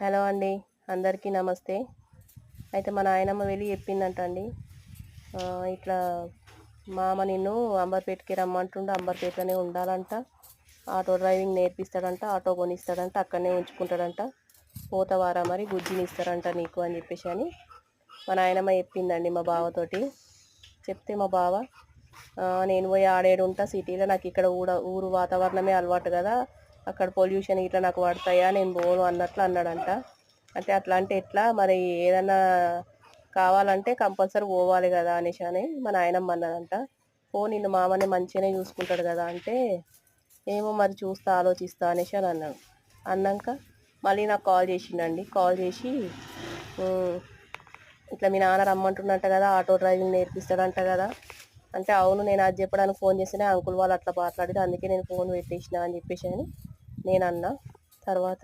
Hello అండి, అందరికీ నమస్తే. అయితే మా నాయనమ్మ వెళ్ళి చెప్పిందంట అండి. ఇట్లా మామ నిన్ను అంబర్పేటకి రమ్మంటుండు, అంబర్పేటలోనే ఉండాలంట, ఆటో డ్రైవింగ్ నేర్పిస్తాడంట, ఆటో కొనిస్తాడంట, అక్కడనే ఉంచుకుంటాడంట, పోతవారా మరి బుజ్జిని ఇస్తారంట నీకు అని చెప్పేసి అని మా నాయనమ్మ చెప్పిందండి మా బావతోటి. చెప్తే మా బావ నేను పోయి ఆడేడు ఉంటా సిటీలో, నాకు ఇక్కడ ఊరు వాతావరణమే అలవాటు కదా, అక్కడ పొల్యూషన్ ఇట్లా నాకు పడతాయా, నేను పోను అన్నట్లు అన్నాడంట. అంటే అట్లా అంటే ఎట్లా మరి, ఏదన్నా కావాలంటే కంపల్సరీ పోవాలి కదా అనేసి అని మా నాయనమ్మ అన్నదంట. నిన్ను మామని మంచిగానే చూసుకుంటాడు కదా అంటే, ఏమో మరి చూస్తా ఆలోచిస్తా అనేసి అని అన్నాడు. అన్నాక మళ్ళీ నాకు కాల్ చేసిండండి. కాల్ చేసి ఇట్లా మీ నాన్న రమ్మంటున్నట్ట కదా, ఆటో డ్రైవింగ్ నేర్పిస్తాడంట కదా అంటే, అవును నేను అది చెప్పడానికి ఫోన్ చేస్తేనే అంకుల్ వాళ్ళు అట్లా మాట్లాడారు, అందుకే నేను ఫోన్ పెట్టేసిన అని చెప్పేసి అని నేను అన్నా. తర్వాత